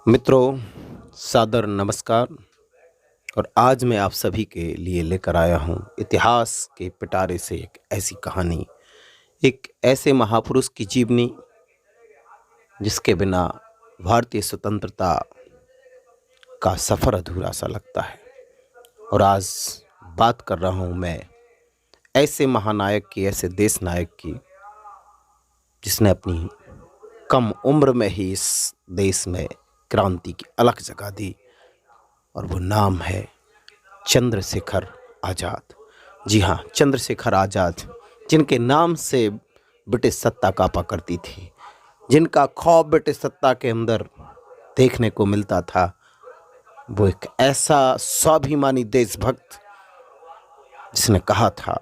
मित्रों, सादर नमस्कार। और आज मैं आप सभी के लिए लेकर आया हूँ इतिहास के पिटारे से एक ऐसी कहानी, एक ऐसे महापुरुष की जीवनी जिसके बिना भारतीय स्वतंत्रता का सफ़र अधूरा सा लगता है। और आज बात कर रहा हूँ मैं ऐसे महानायक की, ऐसे देश नायक की, जिसने अपनी कम उम्र में ही इस देश में क्रांति की अलख जगा दी। और वो नाम है चंद्रशेखर आज़ाद। जी हाँ, चंद्रशेखर आज़ाद, जिनके नाम से ब्रिटिश सत्ता काँपा करती थी, जिनका खौफ ब्रिटिश सत्ता के अंदर देखने को मिलता था। वो एक ऐसा स्वाभिमानी देशभक्त जिसने कहा था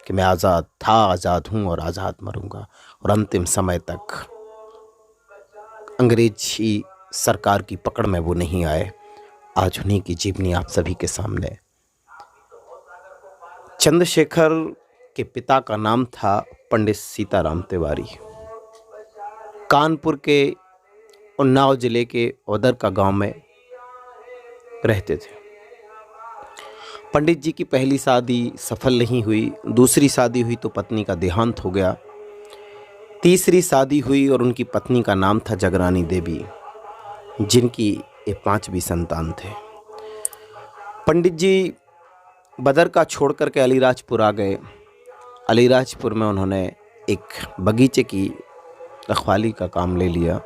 कि मैं आज़ाद था, आज़ाद हूँ और आज़ाद मरूंगा। और अंतिम समय तक अंग्रेजी सरकार की पकड़ में वो नहीं आए। आज उन्हीं की जीवनी आप सभी के सामने। चंद्रशेखर के पिता का नाम था पंडित सीताराम तिवारी। कानपुर के उन्नाव जिले के ओदर का गांव में रहते थे। पंडित जी की पहली शादी सफल नहीं हुई, दूसरी शादी हुई तो पत्नी का देहांत हो गया, तीसरी शादी हुई और उनकी पत्नी का नाम था जगरानी देवी, जिनकी ये 5वीं संतान थे। पंडित जी बदर का छोड़ करके अलीराजपुर आ गए। अलीराजपुर में उन्होंने एक बगीचे की रखवाली का काम ले लिया।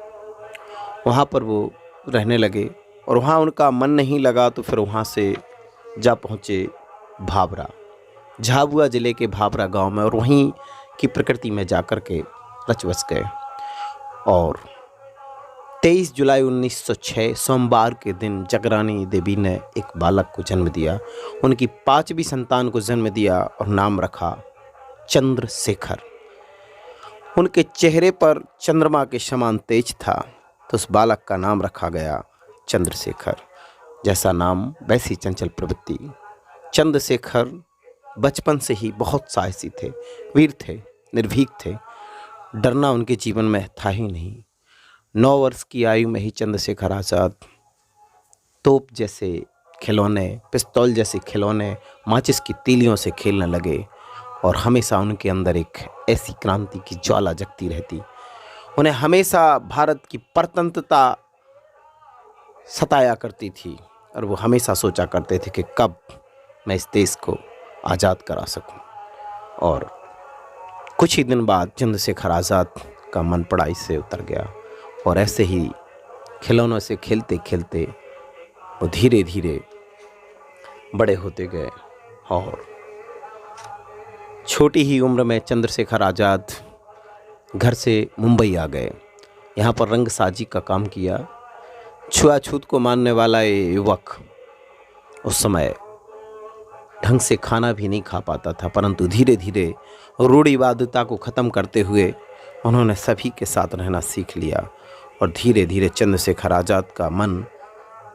वहाँ पर वो रहने लगे और वहाँ उनका मन नहीं लगा तो फिर वहाँ से जा पहुँचे भाबरा, झाबुआ ज़िले के भाबरा गांव में, और वहीं की प्रकृति में जा कर के रच बस गए। और 23 जुलाई 1906 सोमवार के दिन जगरानी देवी ने एक बालक को जन्म दिया। उनकी 5वीं संतान को जन्म दिया और नाम रखा चंद्रशेखर। उनके चेहरे पर चंद्रमा के समान तेज था, तो उस बालक का नाम रखा गया चंद्रशेखर। जैसा नाम वैसी चंचल प्रवृत्ति। चंद्रशेखर बचपन से ही बहुत साहसी थे, वीर थे, निर्भीक थे। डरना उनके जीवन में था ही नहीं। 9 वर्ष की आयु में ही चंद्रशेखर आज़ाद तोप जैसे खिलौने, पिस्तौल जैसे खिलौने, माचिस की तीलियों से खेलने लगे। और हमेशा उनके अंदर एक ऐसी क्रांति की ज्वाला जगती रहती। उन्हें हमेशा भारत की परतंत्रता सताया करती थी और वो हमेशा सोचा करते थे कि कब मैं इस देश को आज़ाद करा सकूं। और कुछ ही दिन बाद चंद्रशेखर आज़ाद का मन पढ़ाई से उतर गया और ऐसे ही खिलौनों से खेलते खेलते वो धीरे धीरे बड़े होते गए। और छोटी ही उम्र में चंद्रशेखर आज़ाद घर से मुंबई आ गए। यहाँ पर रंगसाजी का काम किया। छुआछूत को मानने वाला ये युवक उस समय ढंग से खाना भी नहीं खा पाता था, परंतु धीरे धीरे रूढ़िवादिता को ख़त्म करते हुए उन्होंने सभी के साथ रहना सीख लिया। और धीरे धीरे चंद्रशेखर आज़ाद का मन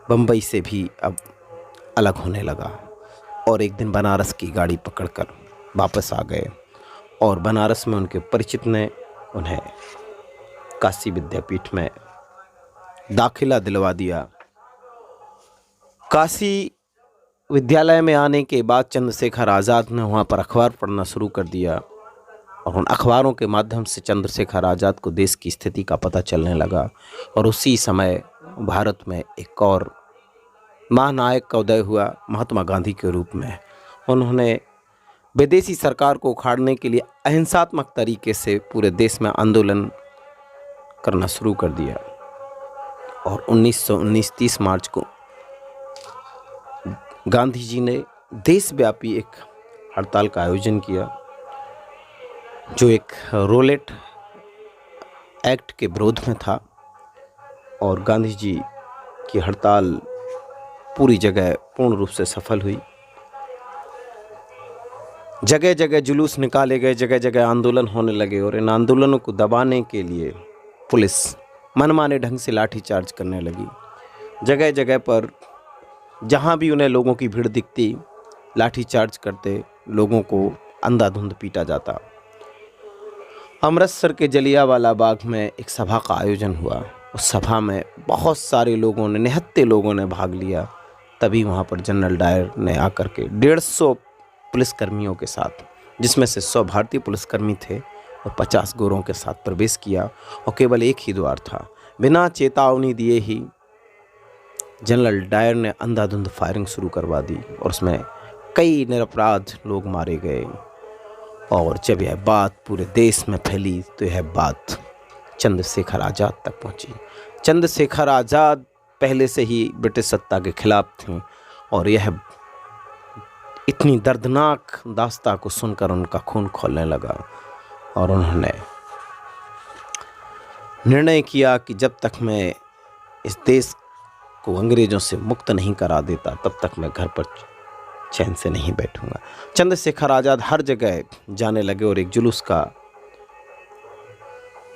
बम्बई से भी अब अलग होने लगा। और एक दिन बनारस की गाड़ी पकड़कर वापस आ गए और बनारस में उनके परिचित ने उन्हें काशी विद्यापीठ में दाखिला दिलवा दिया। काशी विद्यालय में आने के बाद चंद्रशेखर आज़ाद ने वहाँ पर अखबार पढ़ना शुरू कर दिया और उन अखबारों के माध्यम से चंद्रशेखर आज़ाद को देश की स्थिति का पता चलने लगा। और उसी समय भारत में एक और महानायक का उदय हुआ, महात्मा गांधी के रूप में। उन्होंने विदेशी सरकार को उखाड़ने के लिए अहिंसात्मक तरीके से पूरे देश में आंदोलन करना शुरू कर दिया। और 1919 30 मार्च को गांधी जी ने देशव्यापी एक हड़ताल का आयोजन किया, जो एक रोलेट एक्ट के विरोध में था। और गांधी जी की हड़ताल पूरी जगह पूर्ण रूप से सफल हुई। जगह जगह जुलूस निकाले गए, जगह जगह आंदोलन होने लगे। और इन आंदोलनों को दबाने के लिए पुलिस मनमाने ढंग से लाठीचार्ज करने लगी। जगह जगह पर जहां भी उन्हें लोगों की भीड़ दिखती, लाठीचार्ज करते, लोगों को अंधाधुंध पीटा जाता। अमृतसर के जलियांवाला बाग में एक सभा का आयोजन हुआ उस सभा में बहुत सारे लोगों ने, निहत्थे लोगों ने भाग लिया। तभी वहाँ पर जनरल डायर ने आकर के 150 पुलिसकर्मियों के साथ, जिसमें से 100 भारतीय पुलिसकर्मी थे और 50 गोरों के साथ प्रवेश किया। और केवल एक ही द्वार था। बिना चेतावनी दिए ही जनरल डायर ने अंधाधुंध फायरिंग शुरू करवा दी और उसमें कई निरपराध लोग मारे गए। और जब यह बात पूरे देश में फैली तो यह बात चंद्रशेखर आज़ाद तक पहुंची। चंद्रशेखर आज़ाद पहले से ही ब्रिटिश सत्ता के खिलाफ थे और यह इतनी दर्दनाक दास्तां को सुनकर उनका खून खौलने लगा और उन्होंने निर्णय किया कि जब तक मैं इस देश को अंग्रेज़ों से मुक्त नहीं करा देता तब तक मैं घर पर चैन से नहीं बैठूंगा। चंद्रशेखर आज़ाद हर जगह जाने लगे और एक जुलूस का,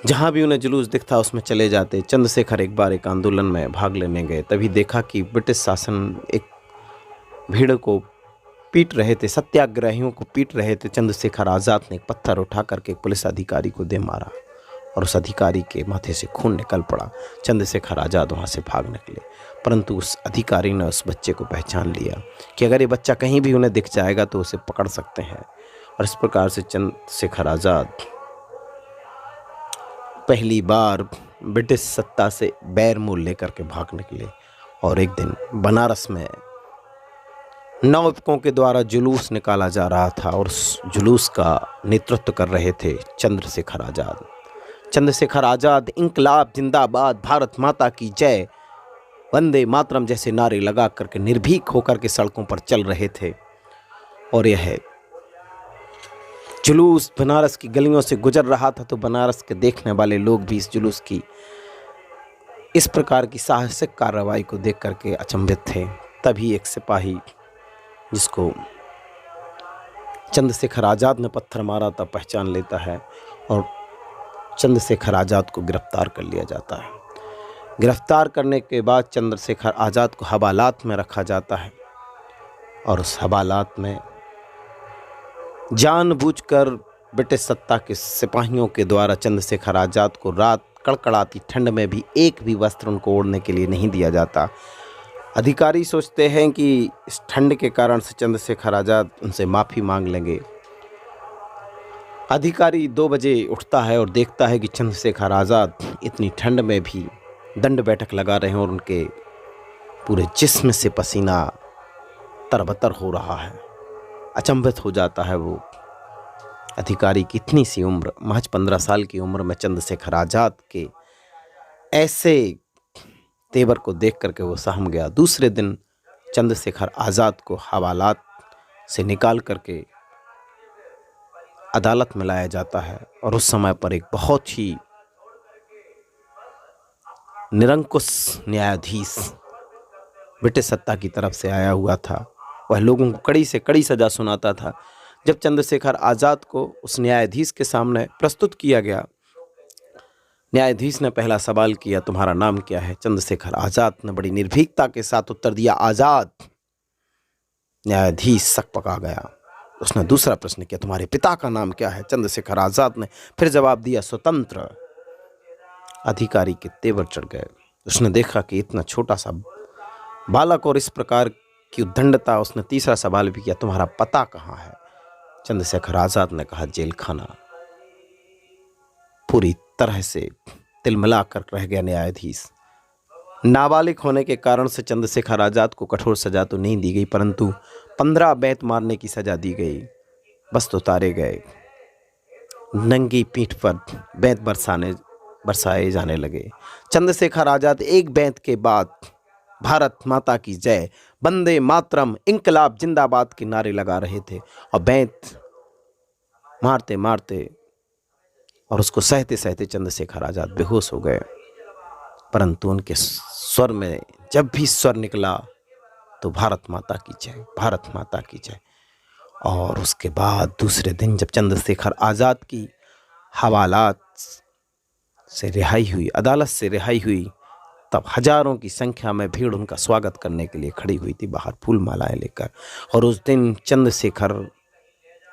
जहाँ भी उन्हें जुलूस दिखता उसमें चले जाते। चंद्रशेखर एक बार एक आंदोलन में भाग लेने गए, तभी देखा कि ब्रिटिश शासन एक भीड़ को पीट रहे थे, सत्याग्रहियों को पीट रहे थे। चंद्रशेखर आज़ाद ने एक पत्थर उठा करके एक पुलिस अधिकारी को दे मारा और उस अधिकारी के माथे से खून निकल पड़ा। चंद्रशेखर आज़ाद वहाँ से भाग निकले, परंतु उस अधिकारी ने उस बच्चे को पहचान लिया कि अगर ये बच्चा कहीं भी उन्हें दिख जाएगा तो उसे पकड़ सकते हैं। और इस प्रकार से चंद्रशेखर आज़ाद पहली बार ब्रिटिश सत्ता से बैर मोल लेकर के भाग निकले। और एक दिन बनारस में नवयुवकों के द्वारा जुलूस निकाला जा रहा था और उस जुलूस का नेतृत्व कर रहे थे चंद्रशेखर आज़ाद। चंद्रशेखर आज़ाद इंकलाब जिंदाबाद, भारत माता की जय, वंदे मातरम जैसे नारे लगा करके निर्भीक होकर के सड़कों पर चल रहे थे। और यह जुलूस बनारस की गलियों से गुजर रहा था तो बनारस के देखने वाले लोग भी इस जुलूस की, इस प्रकार की साहसिक कार्रवाई को देख करके अचंभित थे। तभी एक सिपाही, जिसको चंद्रशेखर आज़ाद ने पत्थर मारा था, पहचान लेता है और चंद्रशेखर आज़ाद को गिरफ्तार कर लिया जाता है। गिरफ्तार करने के बाद चंद्रशेखर आज़ाद को हवालात में रखा जाता है और उस हवालात में जानबूझकर ब्रिटिश सत्ता के सिपाहियों के द्वारा चंद्रशेखर आज़ाद को रात कड़कड़ाती ठंड में भी एक भी वस्त्र उनको ओढ़ने के लिए नहीं दिया जाता। अधिकारी सोचते हैं कि इस ठंड के कारण से चंद्रशेखर आज़ाद उनसे माफ़ी मांग लेंगे। अधिकारी 2 बजे उठता है और देखता है कि चंद्रशेखर आज़ाद इतनी ठंड में भी दंड बैठक लगा रहे हैं और उनके पूरे जिस्म से पसीना तरबतर हो रहा है। अचंभित हो जाता है वो अधिकारी की इतनी सी उम्र, महज 15 साल की उम्र में चंद्रशेखर आज़ाद के ऐसे तेवर को देख करके वो सहम गया। दूसरे दिन चंद्रशेखर आज़ाद को हवालात से निकाल करके अदालत में लाया जाता है और उस समय पर एक बहुत ही निरंकुश न्यायाधीश ब्रिटिश सत्ता की तरफ से आया हुआ था। वह लोगों को कड़ी से कड़ी सज़ा सुनाता था। जब चंद्रशेखर आज़ाद को उस न्यायाधीश के सामने प्रस्तुत किया गया, न्यायाधीश ने पहला सवाल किया, तुम्हारा नाम क्या है? चंद्रशेखर आज़ाद ने बड़ी निर्भीकता के साथ उत्तर दिया, आज़ाद। न्यायाधीश सकपका गया। उसने दूसरा प्रश्न किया, तुम्हारे पिता का नाम क्या है? चंद्रशेखर आज़ाद ने फिर जवाब दिया, स्वतंत्र। अधिकारी के तेवर चढ़ गए। उसने देखा कि इतना छोटा सा बालक और इस प्रकार की उद्दंडता। उसने तीसरा सवाल भी किया, तुम्हारा पता कहाँ है? चंद्रशेखर आज़ाद ने कहा, जेल खाना। पूरी तरह से तिलमिला कर रह गया न्यायाधीश। नाबालिग होने के कारण से चंद्रशेखर आज़ाद को कठोर सजा तो नहीं दी गई, परंतु 15 बेंत मारने की सजा दी गई। बस्त उतारे गए, नंगी पीठ पर बेंत बरसाए जाने लगे। चंद्रशेखर आज़ाद एक बेंत के बाद भारत माता की जय, वंदे मातरम, इंकलाब जिंदाबाद के नारे लगा रहे थे और बेंत मारते मारते और उसको सहते सहते चंद्रशेखर आज़ाद बेहोश हो गए। परंतु उनके स्वर में जब भी स्वर निकला तो भारत माता की जय, भारत माता की जय। और उसके बाद दूसरे दिन जब चंद्रशेखर आज़ाद की हवालात से रिहाई हुई, अदालत से रिहाई हुई, तब हजारों की संख्या में भीड़ उनका स्वागत करने के लिए खड़ी हुई थी बाहर फूल मालाएं लेकर। और उस दिन चंद्रशेखर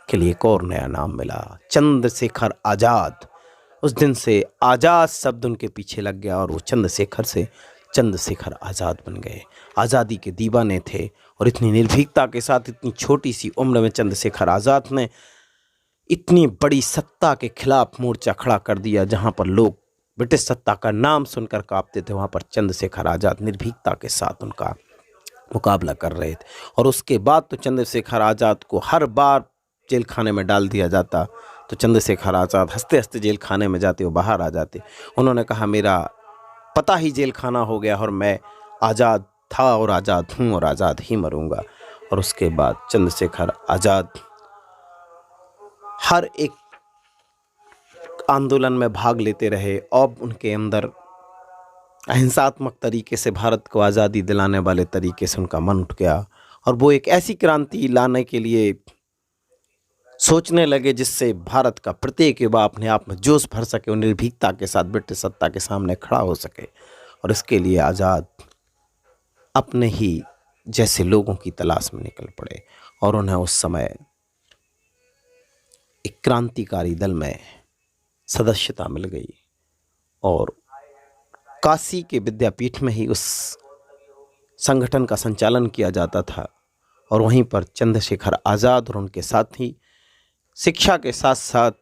के लिए एक और नया नाम मिला, चंद्रशेखर आज़ाद। उस दिन से आज़ाद शब्द उनके पीछे लग गया और वो चंद्रशेखर से चंद्रशेखर आज़ाद बन गए। आज़ादी के दीवाने थे और इतनी निर्भीकता के साथ इतनी छोटी सी उम्र में चंद्रशेखर आज़ाद ने इतनी बड़ी सत्ता के खिलाफ मोर्चा खड़ा कर दिया। जहाँ पर लोग ब्रिटिश सत्ता का नाम सुनकर कांपते थे, वहाँ पर चंद्रशेखर आज़ाद निर्भीकता के साथ उनका मुकाबला कर रहे थे। और उसके बाद तो चंद्रशेखर आज़ाद को हर बार जेल खाने में डाल दिया जाता, तो चंद्रशेखर आज़ाद हंसते हंसते जेल खाने में जाते, वो बाहर आ जाते। उन्होंने कहा मेरा पता ही जेल खाना हो गया और मैं आज़ाद था और आज़ाद हूँ और आज़ाद ही मरूंगा। और उसके बाद चंद्रशेखर आज़ाद हर एक आंदोलन में भाग लेते रहे और उनके अंदर अहिंसात्मक तरीके से भारत को आज़ादी दिलाने वाले तरीके से उनका मन उठ गया और वो एक ऐसी क्रांति लाने के लिए सोचने लगे जिससे भारत का प्रत्येक युवा अपने आप में जोश भर सके और निर्भीकता के साथ ब्रिटिश सत्ता के सामने खड़ा हो सके। और इसके लिए आज़ाद अपने ही जैसे लोगों की तलाश में निकल पड़े और उन्हें उस समय एक क्रांतिकारी दल में सदस्यता मिल गई और काशी के विद्यापीठ में ही उस संगठन का संचालन किया जाता था। और वहीं पर चंद्रशेखर आज़ाद और उनके साथी शिक्षा के साथ साथ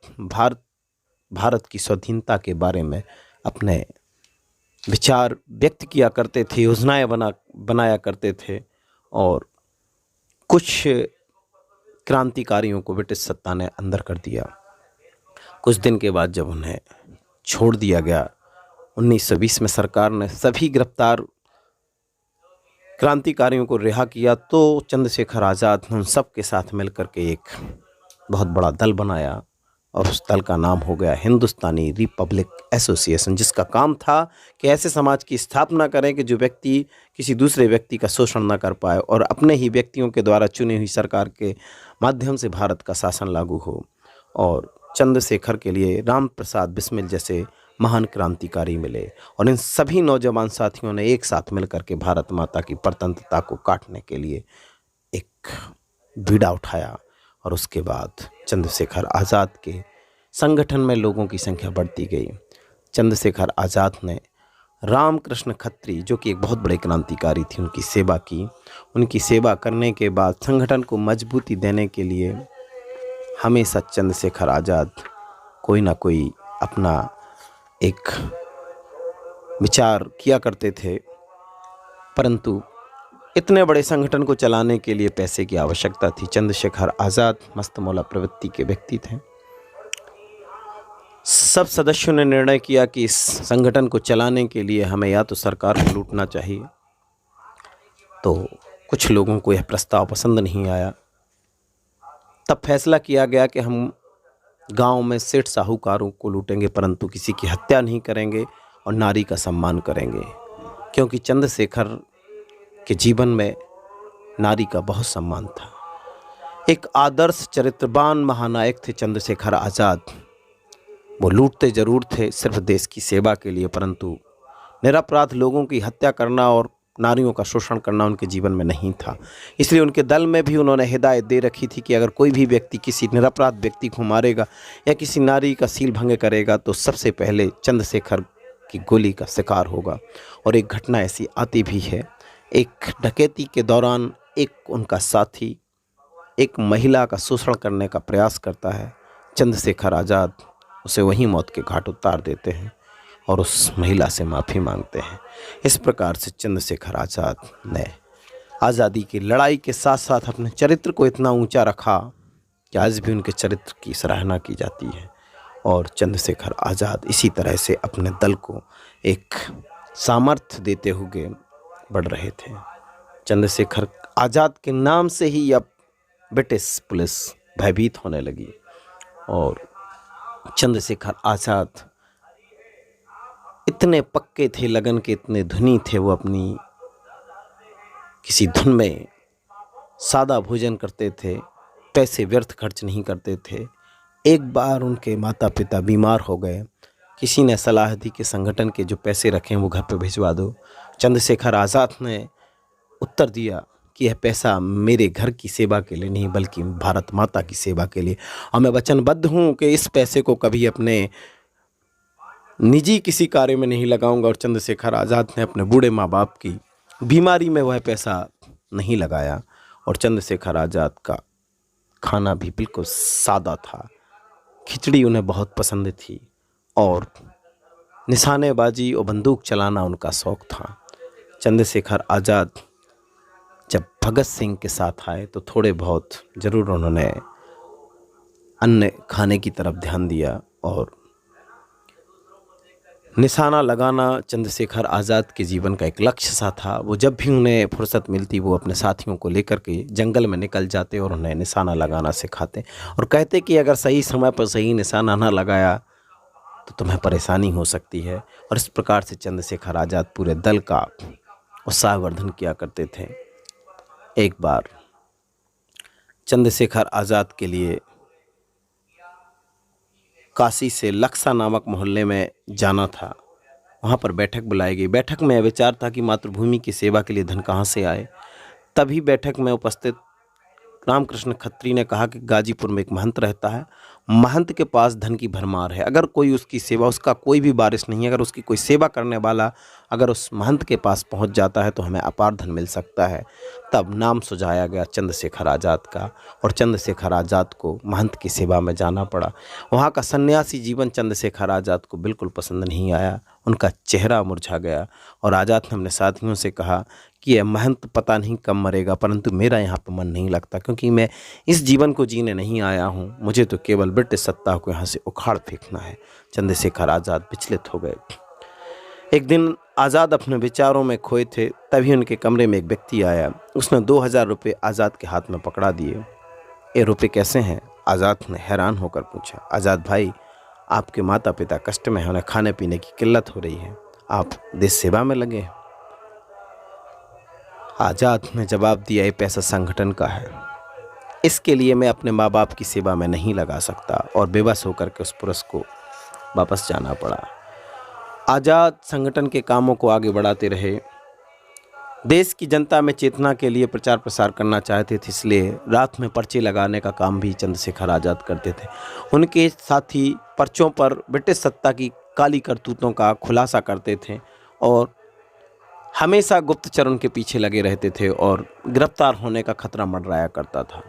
भारत की स्वाधीनता के बारे में अपने विचार व्यक्त किया करते थे, योजनाएं बनाया करते थे। और कुछ क्रांतिकारियों को ब्रिटिश सत्ता ने अंदर कर दिया। कुछ दिन के बाद जब उन्हें छोड़ दिया गया, 1920 में सरकार ने सभी गिरफ्तार क्रांतिकारियों को रिहा किया, तो चंद्रशेखर आज़ाद ने उन सब के साथ मिलकर के एक बहुत बड़ा दल बनाया और उस दल का नाम हो गया हिंदुस्तानी रिपब्लिक एसोसिएशन, जिसका काम था कि ऐसे समाज की स्थापना करें कि जो व्यक्ति किसी दूसरे व्यक्ति का शोषण न कर पाए और अपने ही व्यक्तियों के द्वारा चुनी हुई सरकार के माध्यम से भारत का शासन लागू हो। और चंद्रशेखर के लिए राम प्रसाद बिस्मिल जैसे महान क्रांतिकारी मिले और इन सभी नौजवान साथियों ने एक साथ मिलकर के भारत माता की स्वतंत्रता को काटने के लिए एक बीड़ा उठाया। और उसके बाद चंद्रशेखर आज़ाद के संगठन में लोगों की संख्या बढ़ती गई। चंद्रशेखर आज़ाद ने रामकृष्ण खत्री, जो कि एक बहुत बड़े क्रांतिकारी थे, उनकी सेवा की। उनकी सेवा करने के बाद संगठन को मजबूती देने के लिए हमेशा चंद्रशेखर आज़ाद कोई ना कोई अपना एक विचार किया करते थे, परंतु इतने बड़े संगठन को चलाने के लिए पैसे की आवश्यकता थी। चंद्रशेखर आज़ाद मस्त मौला प्रवृत्ति के व्यक्ति थे। सब सदस्यों ने निर्णय किया कि इस संगठन को चलाने के लिए हमें या तो सरकार को लूटना चाहिए, तो कुछ लोगों को यह प्रस्ताव पसंद नहीं आया। तब फैसला किया गया कि हम गांव में सेठ साहूकारों को लूटेंगे, परंतु किसी की हत्या नहीं करेंगे और नारी का सम्मान करेंगे, क्योंकि चंद्रशेखर के जीवन में नारी का बहुत सम्मान था। एक आदर्श चरित्रवान महानायक थे चंद्रशेखर आज़ाद। वो लूटते जरूर थे सिर्फ देश की सेवा के लिए, परंतु निरपराध लोगों की हत्या करना और नारियों का शोषण करना उनके जीवन में नहीं था। इसलिए उनके दल में भी उन्होंने हिदायत दे रखी थी कि अगर कोई भी व्यक्ति किसी निरपराध व्यक्ति को मारेगा या किसी नारी का सील भंग करेगा तो सबसे पहले चंद्रशेखर की गोली का शिकार होगा। और एक घटना ऐसी आती भी है, एक डकैती के दौरान एक उनका साथी एक महिला का शोषण करने का प्रयास करता है। चंद्रशेखर आज़ाद उसे वहीं मौत के घाट उतार देते हैं और उस महिला से माफ़ी मांगते हैं। इस प्रकार से चंद्रशेखर आज़ाद ने आज़ादी की लड़ाई के साथ साथ अपने चरित्र को इतना ऊंचा रखा कि आज भी उनके चरित्र की सराहना की जाती है। और चंद्रशेखर आज़ाद इसी तरह से अपने दल को एक सामर्थ्य देते हुए बढ़ रहे थे। चंद्रशेखर आज़ाद के नाम से ही अब ब्रिटिश पुलिस भयभीत होने लगी और चंद्रशेखर आज़ाद इतने पक्के थे, लगन के इतने धनी थे, वो अपनी किसी धुन में सादा भोजन करते थे, पैसे व्यर्थ खर्च नहीं करते थे। एक बार उनके माता पिता बीमार हो गए, किसी ने सलाह दी कि संगठन के जो पैसे रखे हैं वो घर पे भिजवा दो। चंद्रशेखर आज़ाद ने उत्तर दिया कि यह पैसा मेरे घर की सेवा के लिए नहीं बल्कि भारत माता की सेवा के लिए, और मैं वचनबद्ध हूँ कि इस पैसे को कभी अपने निजी किसी कार्य में नहीं लगाऊंगा। और चंद्रशेखर आज़ाद ने अपने बूढ़े माँ बाप की बीमारी में वह पैसा नहीं लगाया। और चंद्रशेखर आज़ाद का खाना भी बिल्कुल सादा था, खिचड़ी उन्हें बहुत पसंद थी और निशानेबाजी और बंदूक चलाना उनका शौक़ था। चंद्रशेखर आज़ाद जब भगत सिंह के साथ आए तो थोड़े बहुत ज़रूर उन्होंने अन्य खाने की तरफ ध्यान दिया। और निशाना लगाना चंद्रशेखर आज़ाद के जीवन का एक लक्ष्य सा था। वो जब भी उन्हें फुर्सत मिलती वो अपने साथियों को लेकर के जंगल में निकल जाते और उन्हें निशाना लगाना सिखाते और कहते कि अगर सही समय पर सही निशाना ना लगाया तो तुम्हें परेशानी हो सकती है। और इस प्रकार से चंद्रशेखर आज़ाद पूरे दल का उत्साहवर्धन किया करते थे। एक बार चंद्रशेखर आज़ाद के लिए काशी से लक्सा नामक मोहल्ले में जाना था। वहाँ पर बैठक बुलाई गई। बैठक में विचार था कि मातृभूमि की सेवा के लिए धन कहाँ से आए। तभी बैठक में उपस्थित रामकृष्ण खत्री ने कहा कि गाजीपुर में एक महंत रहता है, महंत के पास धन की भरमार है। अगर कोई उसकी सेवा, उसका कोई भी वारिस नहीं है, अगर उसकी कोई सेवा करने वाला अगर उस महंत के पास पहुंच जाता है तो हमें अपार धन मिल सकता है। तब नाम सुझाया गया चंद्रशेखर आज़ाद का और चंद्रशेखर आज़ाद को महंत की सेवा में जाना पड़ा। वहाँ का सन्यासी जीवन चंद्रशेखर आज़ाद को बिल्कुल पसंद नहीं आया। उनका चेहरा मुरझा गया और आज़ाद ने अपने साथियों से कहा कि यह महंत पता नहीं कब मरेगा, परंतु मेरा यहाँ पर मन नहीं लगता, क्योंकि मैं इस जीवन को जीने नहीं आया हूँ। मुझे तो केवल ब्रिटिश सत्ता को यहाँ से उखाड़ फेंकना है। चंद्रशेखर आज़ाद विचलित हो गए। एक दिन आज़ाद अपने विचारों में खोए थे, तभी उनके कमरे में एक व्यक्ति आया। उसने 2000 रुपये आज़ाद के हाथ में पकड़ा दिए। ये रुपये कैसे हैं? आज़ाद ने हैरान होकर पूछा। आज़ाद भाई, आपके माता पिता कष्ट में हैं, उन्हें खाने पीने की किल्लत हो रही है, आप देश सेवा में लगे हैं। आज़ाद ने जवाब दिया, ये पैसा संगठन का है, इसके लिए मैं अपने माँ बाप की सेवा में नहीं लगा सकता। और बेबस होकर के उस पुरुष को वापस जाना पड़ा। आज़ाद संगठन के कामों को आगे बढ़ाते रहे। देश की जनता में चेतना के लिए प्रचार प्रसार करना चाहते थे, इसलिए रात में पर्चे लगाने का काम भी चंद्रशेखर आज़ाद करते थे। उनके साथी पर्चों पर ब्रिटिश सत्ता की काली करतूतों का खुलासा करते थे और हमेशा गुप्तचर उनके पीछे लगे रहते थे और गिरफ्तार होने का खतरा मंडराया करता था।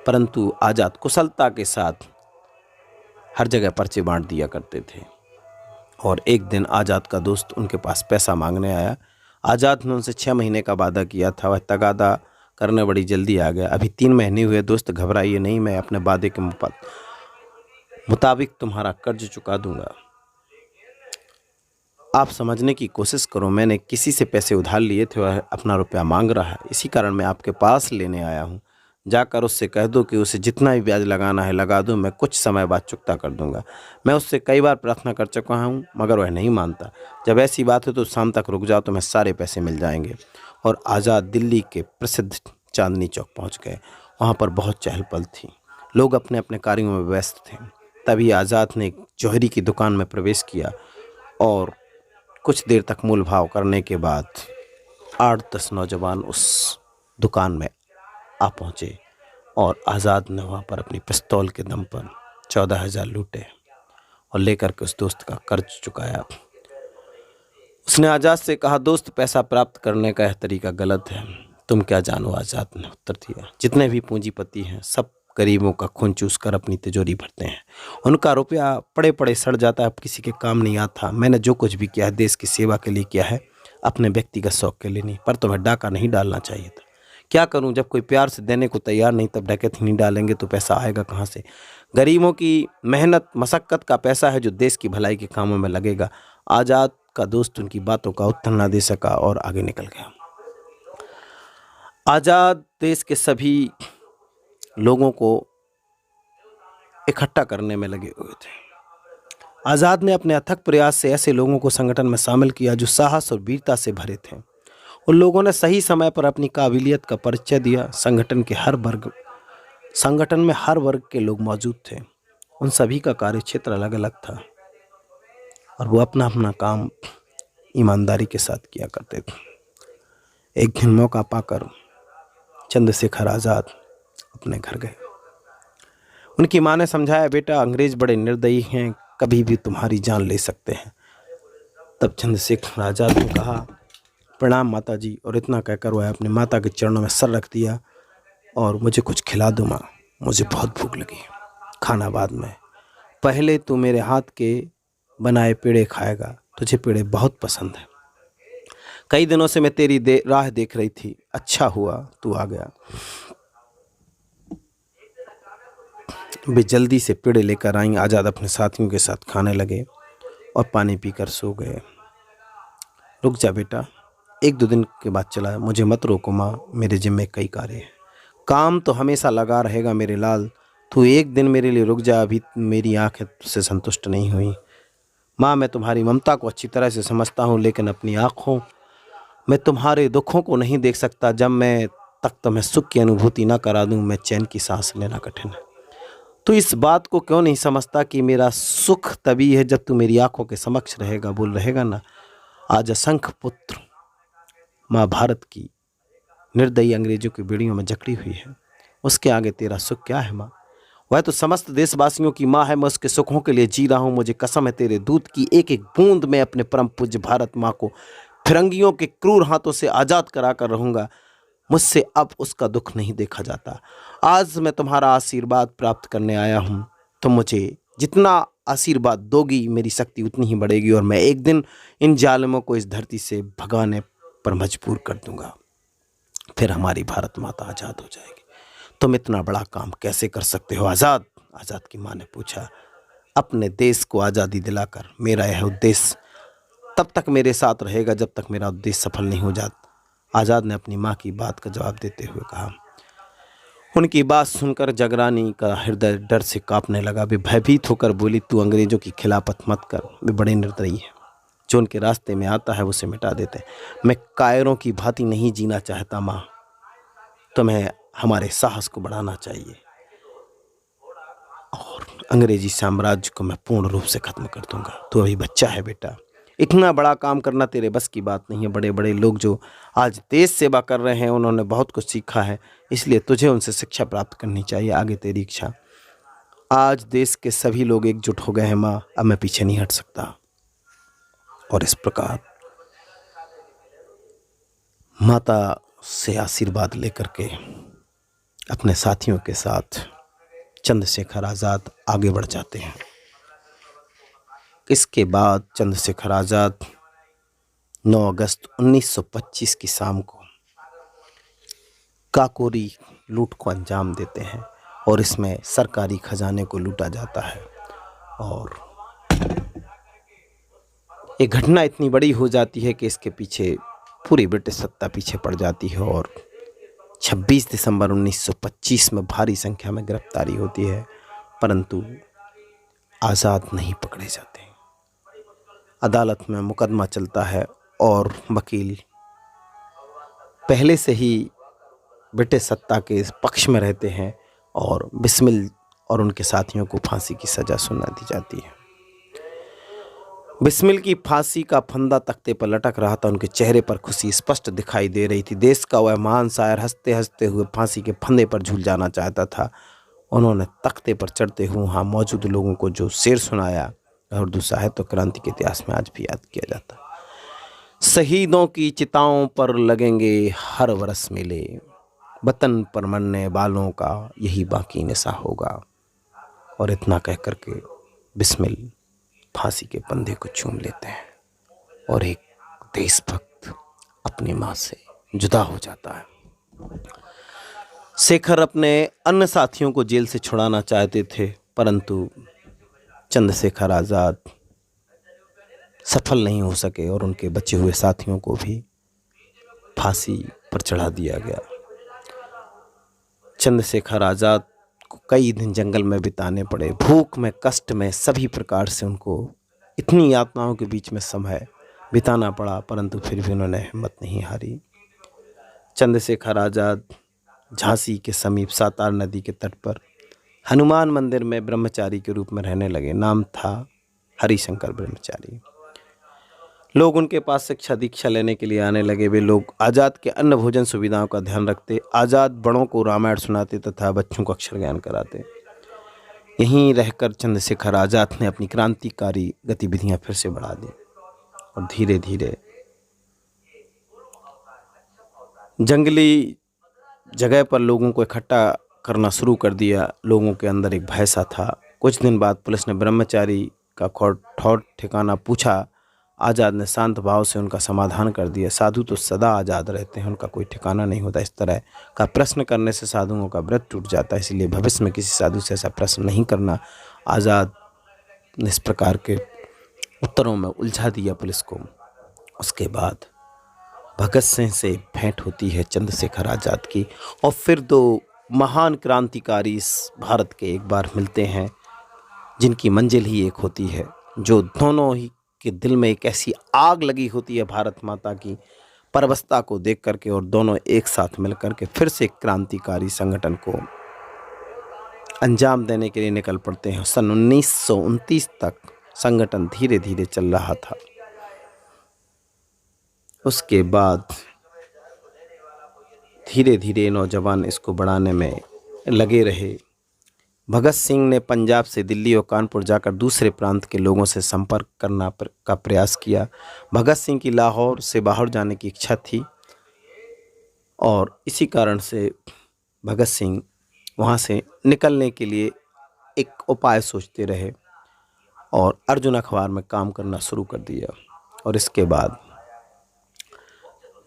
परंतु आज़ाद कुशलता के साथ हर जगह पर्चे बांट दिया करते थे। और एक दिन आज़ाद का दोस्त उनके पास पैसा मांगने आया। आज़ाद ने उनसे 6 महीने का वादा किया था, वह तगादा करने बड़ी जल्दी आ गया। अभी 3 महीने हुए दोस्त, घबराइए नहीं, मैं अपने वादे के मुताबिक तुम्हारा कर्ज चुका दूंगा। आप समझने की कोशिश करो, मैंने किसी से पैसे उधार लिए थे, वह अपना रुपया मांग रहा है, इसी कारण मैं आपके पास लेने आया हूँ। जाकर उससे कह दो कि उसे जितना भी ब्याज लगाना है लगा दो, मैं कुछ समय बाद चुकता कर दूंगा। मैं उससे कई बार प्रार्थना कर चुका हूँ मगर वह नहीं मानता। जब ऐसी बात है तो शाम तक रुक जाओ, तुम्हें सारे पैसे मिल जाएंगे। और आज़ाद दिल्ली के प्रसिद्ध चांदनी चौक पहुँच गए। वहाँ पर बहुत चहल पहल थी, लोग अपने अपने कार्यों में व्यस्त थे। तभी आज़ाद ने एक जौहरी की दुकान में प्रवेश किया और कुछ देर तक मूल भाव करने के बाद 8-10 नौजवान उस दुकान में आ पहुँचे और आज़ाद ने वहाँ पर अपनी पिस्तौल के दम पर 14,000 लूटे और लेकर के उस दोस्त का कर्ज चुकाया। उसने आज़ाद से कहा, दोस्त, पैसा प्राप्त करने का यह तरीका गलत है, तुम क्या जानो? आज़ाद ने उत्तर दिया, जितने भी पूंजीपति हैं सब गरीबों का खून चूस कर अपनी तिजोरी भरते हैं। उनका रुपया पड़े पड़े सड़ जाता है, अब किसी के काम नहीं आता। मैंने जो कुछ भी किया है देश की सेवा के लिए किया है, अपने व्यक्तिगत शौक के लिए नहीं। पर तुम्हें डाका नहीं डालना चाहिए था। क्या करूं, जब कोई प्यार से देने को तैयार नहीं तब डकैती नहीं डालेंगे तो पैसा आएगा कहाँ से? गरीबों की मेहनत मशक्क़त का पैसा है जो देश की भलाई के कामों में लगेगा। आज़ाद का दोस्त उनकी बातों का उत्तर न दे सका और आगे निकल गया। आज़ाद देश के सभी लोगों को इकट्ठा करने में लगे हुए थे। आज़ाद ने अपने अथक प्रयास से ऐसे लोगों को संगठन में शामिल किया जो साहस और वीरता से भरे थे। उन लोगों ने सही समय पर अपनी काबिलियत का परिचय दिया। संगठन में हर वर्ग के लोग मौजूद थे। उन सभी का कार्य क्षेत्र अलग अलग था और वो अपना अपना काम ईमानदारी के साथ किया करते थे। एक दिन मौका पाकर चंद्रशेखर आज़ाद अपने घर गए। उनकी माँ ने समझाया, बेटा, अंग्रेज बड़े निर्दयी हैं, कभी भी तुम्हारी जान ले सकते हैं। तब चंद्रशेखर आज़ाद ने कहा, प्रणाम माता जी, और इतना कहकर वह अपने माता के चरणों में सर रख दिया और मुझे कुछ खिला दो माँ, मुझे बहुत भूख लगी। खाना बाद में, पहले तू मेरे हाथ के बनाए पेड़े खाएगा, तुझे पेड़े बहुत पसंद है। कई दिनों से मैं तेरी राह देख रही थी, अच्छा हुआ तू आ गया। वे जल्दी से पेड़े लेकर आई। आज़ाद अपने साथियों के साथ खाने लगे और पानी पीकर सो गए। रुक जा बेटा, 1-2 दिन के बाद चला, मुझे मत रोको माँ, मेरे जिम्मे कई कार्य हैं। काम तो हमेशा लगा रहेगा मेरे लाल, तू एक दिन मेरे लिए रुक जा, अभी मेरी आंखें तुझसे संतुष्ट नहीं हुई। माँ, मैं तुम्हारी ममता को अच्छी तरह से समझता हूँ, लेकिन अपनी आँखों मैं तुम्हारे दुखों को नहीं देख सकता। जब मैं तक तुम्हें सुख की अनुभूति ना करा दूँ, मैं चैन की सांस लेना कठिन है। तू इस बात को क्यों नहीं समझता कि मेरा सुख तभी है जब तू मेरी आंखों के समक्ष रहेगा, बोल रहेगा ना। आज असंख्य पुत्र माँ भारत की निर्दयी अंग्रेजों की बेड़ियों में जकड़ी हुई है, उसके आगे तेरा सुख क्या है माँ? वह तो समस्त देशवासियों की माँ है, मैं उसके सुखों के लिए जी रहा हूँ। मुझे कसम है तेरे दूध की एक एक बूंद में अपने परम पूज्य भारत माँ को फिरंगियों के क्रूर हाथों से आज़ाद करा कर रहूँगा। मुझसे अब उसका दुख नहीं देखा जाता। आज मैं तुम्हारा आशीर्वाद प्राप्त करने आया हूँ। तुम मुझे जितना आशीर्वाद दोगी, मेरी शक्ति उतनी ही बढ़ेगी और मैं एक दिन इन जालिमों को इस धरती से भगाने पर मजबूर कर दूंगा। फिर हमारी भारत माता आज़ाद हो जाएगी। तुम इतना बड़ा काम कैसे कर सकते हो आज़ाद? आज़ाद की माँ ने पूछा। अपने देश को आज़ादी दिलाकर। मेरा यह उद्देश्य तब तक मेरे साथ रहेगा जब तक मेरा उद्देश्य सफल नहीं हो जाता, आज़ाद ने अपनी माँ की बात का जवाब देते हुए कहा। उनकी बात सुनकर जगरानी का हृदय डर से कांपने लगा। वे भयभीत होकर बोली, तू अंग्रेजों की खिलाफत मत कर, वे बड़े निर्दयी हैं। जो उनके रास्ते में आता है उसे मिटा देते हैं। मैं कायरों की भांति नहीं जीना चाहता माँ, तुम्हें हमारे साहस को बढ़ाना चाहिए और अंग्रेजी साम्राज्य को मैं पूर्ण रूप से खत्म कर दूंगा। तू अभी बच्चा है बेटा, इतना बड़ा काम करना तेरे बस की बात नहीं है। बड़े बड़े लोग जो आज देश सेवा कर रहे हैं, उन्होंने बहुत कुछ सीखा है, इसलिए तुझे उनसे शिक्षा प्राप्त करनी चाहिए। आगे तेरी इच्छा। आज देश के सभी लोग एकजुट हो गए हैं माँ, अब मैं पीछे नहीं हट सकता। और इस प्रकार माता से आशीर्वाद लेकर के अपने साथियों के साथ चंद्रशेखर आज़ाद आगे बढ़ जाते हैं। इसके बाद चंद्रशेखर आज़ाद 9 अगस्त 1925 की शाम को काकोरी लूट को अंजाम देते हैं और इसमें सरकारी खजाने को लूटा जाता है। और ये घटना इतनी बड़ी हो जाती है कि इसके पीछे पूरी ब्रिटिश सत्ता पीछे पड़ जाती है और 26 दिसंबर 1925 में भारी संख्या में गिरफ्तारी होती है, परंतु आज़ाद नहीं पकड़े जाते। अदालत में मुकदमा चलता है और वकील पहले से ही ब्रिटिश सत्ता के पक्ष में रहते हैं और बिस्मिल और उनके साथियों को फांसी की सज़ा सुना दी जाती है। बिस्मिल की फांसी का फंदा तख्ते पर लटक रहा था, उनके चेहरे पर खुशी स्पष्ट दिखाई दे रही थी। देश का वह महान शायर हंसते हंसते हुए फांसी के फंदे पर झूल जाना चाहता था। उन्होंने तख्ते पर चढ़ते हुए वहाँ मौजूद लोगों को जो शेर सुनाया, उर्दू साहित्य क्रांति के इतिहास में आज भी याद किया जाता है। शहीदों की चिताओं पर लगेंगे हर बरस मेले, वतन पर मरने वालों का यही बाकी निशा होगा। और इतना कह कर के बिस्मिल फांसी के फंदे को चूम लेते हैं और एक देशभक्त अपनी माँ से जुदा हो जाता है। शेखर अपने अन्य साथियों को जेल से छुड़ाना चाहते थे, परंतु चंद्रशेखर आज़ाद सफल नहीं हो सके और उनके बचे हुए साथियों को भी फांसी पर चढ़ा दिया गया। चंद्रशेखर आज़ाद को कई दिन जंगल में बिताने पड़े, भूख में, कष्ट में, सभी प्रकार से उनको इतनी यातनाओं के बीच में समय बिताना पड़ा, परंतु फिर भी उन्होंने हिम्मत नहीं हारी। चंद्रशेखर आज़ाद झांसी के समीप सातार नदी के तट पर हनुमान मंदिर में ब्रह्मचारी के रूप में रहने लगे। नाम था हरिशंकर ब्रह्मचारी। लोग उनके पास शिक्षा दीक्षा लेने के लिए आने लगे। वे लोग आज़ाद के अन्य भोजन सुविधाओं का ध्यान रखते, आज़ाद बड़ों को रामायण सुनाते तथा बच्चों को अक्षर ज्ञान कराते। यहीं रहकर चंद्रशेखर आज़ाद ने अपनी क्रांतिकारी गतिविधियां फिर से बढ़ा दी। और धीरे धीरे जंगली जगह पर लोगों को इकट्ठा करना शुरू कर दिया। लोगों के अंदर एक भय सा था। कुछ दिन बाद पुलिस ने ब्रह्मचारी का ठौर ठिकाना पूछा। आज़ाद ने शांत भाव से उनका समाधान कर दिया। साधु तो सदा आज़ाद रहते हैं, उनका कोई ठिकाना नहीं होता। इस तरह का प्रश्न करने से साधुओं का व्रत टूट जाता है, इसलिए भविष्य में किसी साधु से ऐसा प्रश्न नहीं करना। आज़ाद ने इस प्रकार के उत्तरों में उलझा दिया पुलिस को। उसके बाद भगत सिंह से भेंट होती है चंद्रशेखर आज़ाद की, और फिर दो महान क्रांतिकारी इस भारत के एक बार मिलते हैं, जिनकी मंजिल ही एक होती है, जो दोनों ही के दिल में एक ऐसी आग लगी होती है भारत माता की परवस्ता को देख करके, और दोनों एक साथ मिल करके फिर से क्रांतिकारी संगठन को अंजाम देने के लिए निकल पड़ते हैं। सन 1929 तक संगठन धीरे धीरे चल रहा था। उसके बाद धीरे धीरे नौजवान इसको बढ़ाने में लगे रहे। भगत सिंह ने पंजाब से दिल्ली और कानपुर जाकर दूसरे प्रांत के लोगों से संपर्क करना का प्रयास किया। भगत सिंह की लाहौर से बाहर जाने की इच्छा थी, और इसी कारण से भगत सिंह वहाँ से निकलने के लिए एक उपाय सोचते रहे और अर्जुन अखबार में काम करना शुरू कर दिया। और इसके बाद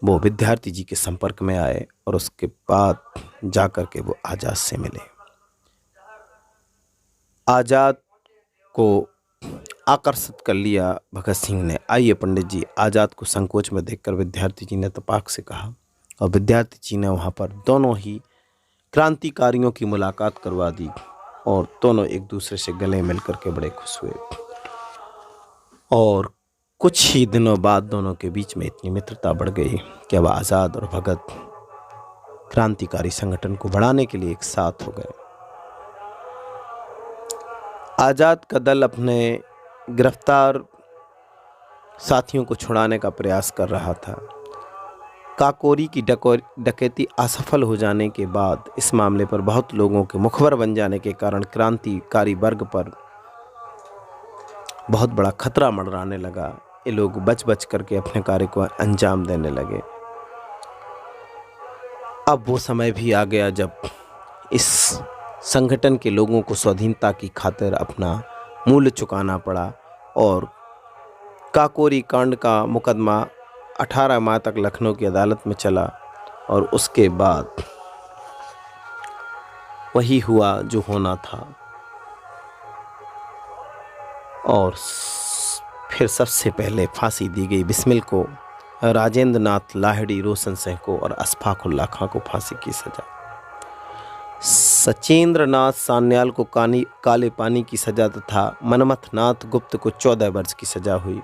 वो विद्यार्थी जी के संपर्क में आए, और उसके बाद जाकर के वो आज़ाद से मिले। आज़ाद को आकर्षित कर लिया भगत सिंह ने। आइए पंडित जी, आज़ाद को संकोच में देखकर विद्यार्थी जी ने तपाक से कहा, और विद्यार्थी जी ने वहाँ पर दोनों ही क्रांतिकारियों की मुलाकात करवा दी, और दोनों एक दूसरे से गले मिल करके बड़े खुश हुए। और कुछ ही दिनों बाद दोनों के बीच में इतनी मित्रता बढ़ गई कि अब आज़ाद और भगत क्रांतिकारी संगठन को बढ़ाने के लिए एक साथ हो गए। आज़ाद का दल अपने गिरफ्तार साथियों को छुड़ाने का प्रयास कर रहा था। काकोरी की डकैती असफल हो जाने के बाद इस मामले पर बहुत लोगों के मुखबर बन जाने के कारण क्रांतिकारी वर्ग पर बहुत बड़ा खतरा मंडराने लगा। ये लोग बच बच करके अपने कार्य को अंजाम देने लगे। अब वो समय भी आ गया जब इस संगठन के लोगों को स्वाधीनता की खातिर अपना मूल्य चुकाना पड़ा, और काकोरी कांड का मुकदमा 18 माह तक लखनऊ की अदालत में चला, और उसके बाद वही हुआ जो होना था। और फिर सबसे पहले फांसी दी गई बिस्मिल को, राजेंद्र नाथ लाहिड़ी, रोशन सिंह को और अशफाक उल्लाह खां को फांसी की सजा। सचेंद्र नाथ सान्याल को काले पानी की सजा तथा मनमथ नाथ गुप्त को 14 वर्ष की सजा हुई।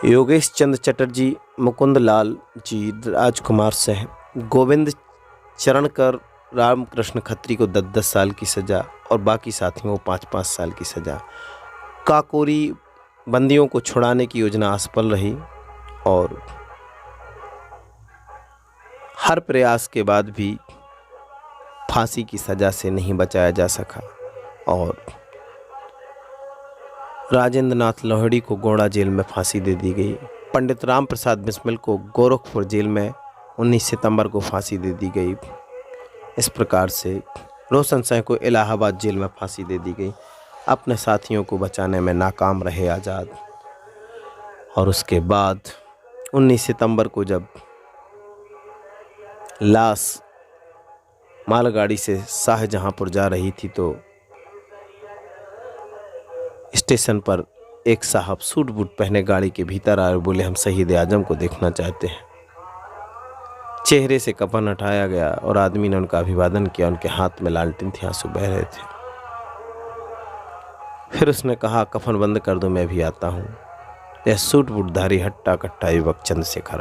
योगेश चंद्र चटर्जी, मुकुंद लाल जी, राजकुमार सिंह, गोविंद चरणकर, रामकृष्ण खत्री को 10-10 साल की सजा, और बाकी साथियों को 5-5 साल की सजा। काकोरी बंदियों को छुड़ाने की योजना असफल रही, और हर प्रयास के बाद भी फांसी की सजा से नहीं बचाया जा सका, और राजेंद्र नाथ लाहिड़ी को गोंडा जेल में फांसी दे दी गई। पंडित राम प्रसाद बिस्मिल को गोरखपुर जेल में 19 सितंबर को फांसी दे दी गई। इस प्रकार से रोशन सिंह को इलाहाबाद जेल में फांसी दे दी गई। अपने साथियों को बचाने में नाकाम रहे आज़ाद। और उसके बाद 19 सितंबर को जब लाश मालगाड़ी से शाहजहांपुर जा रही थी, तो स्टेशन पर एक साहब सूट बूट पहने गाड़ी के भीतर आए और बोले, हम शहीद आजम को देखना चाहते हैं। चेहरे से कफन हटाया गया और आदमी ने उनका अभिवादन किया। उनके हाथ में लालटेन थी, आंसू बह रहे थे। फिर उसने कहा, कफन बंद कर दो, मैं भी आता हूँ। यह सूट बूटधारी हट्टा कट्टा युवक चंद्रशेखर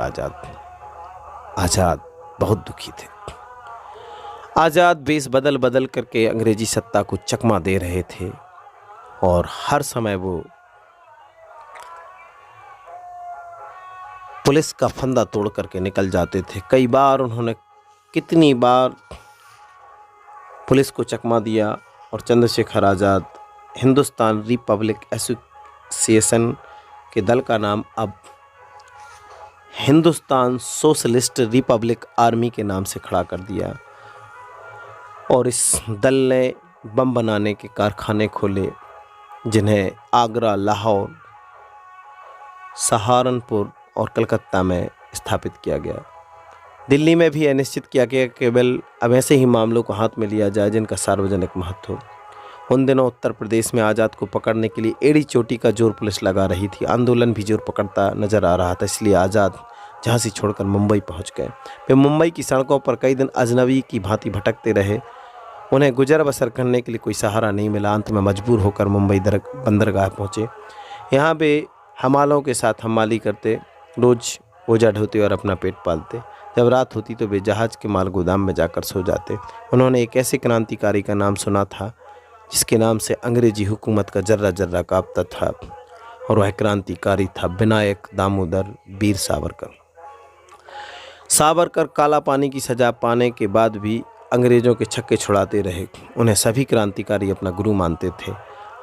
आज़ाद बहुत दुखी थे। आज़ाद बेस बदल बदल करके अंग्रेजी सत्ता को चकमा दे रहे थे, और हर समय वो पुलिस का फंदा तोड़ करके निकल जाते थे। कई बार उन्होंने कितनी बार पुलिस को चकमा दिया, और चंद्रशेखर आज़ाद हिंदुस्तान रिपब्लिक एसोसिएशन के दल का नाम अब हिंदुस्तान सोशलिस्ट रिपब्लिक आर्मी के नाम से खड़ा कर दिया और इस दल ने बम बनाने के कारखाने खोले, जिन्हें आगरा, लाहौर, सहारनपुर और कलकत्ता में स्थापित किया गया। दिल्ली में भी यह निश्चित किया गया कि केवल अब ऐसे ही मामलों को हाथ में लिया जाए जिनका सार्वजनिक महत्व हो। उन दिनों उत्तर प्रदेश में आज़ाद को पकड़ने के लिए एड़ी चोटी का जोर पुलिस लगा रही थी। आंदोलन भी जोर पकड़ता नजर आ रहा था, इसलिए आज़ाद झांसी छोड़कर मुंबई पहुंच गए। वे मुंबई की सड़कों पर कई दिन अजनबी की भांति भटकते रहे। उन्हें गुजर बसर करने के लिए कोई सहारा नहीं मिला। अंत में मजबूर होकर मुंबई बंदरगाह पहुँचे। यहाँ पे हमालों के साथ हमाली करते, रोज़ बोझा ढोते और अपना पेट पालते। जब रात होती तो वे जहाज़ के माल गोदाम में जाकर सो जाते। उन्होंने एक ऐसे क्रांतिकारी का नाम सुना था जिसके नाम से अंग्रेजी हुकूमत का जर्रा जर्रा कांपता था, और वह क्रांतिकारी था विनायक दामोदर वीर सावरकर। सावरकर काला पानी की सजा पाने के बाद भी अंग्रेज़ों के छक्के छुड़ाते रहे। उन्हें सभी क्रांतिकारी अपना गुरु मानते थे।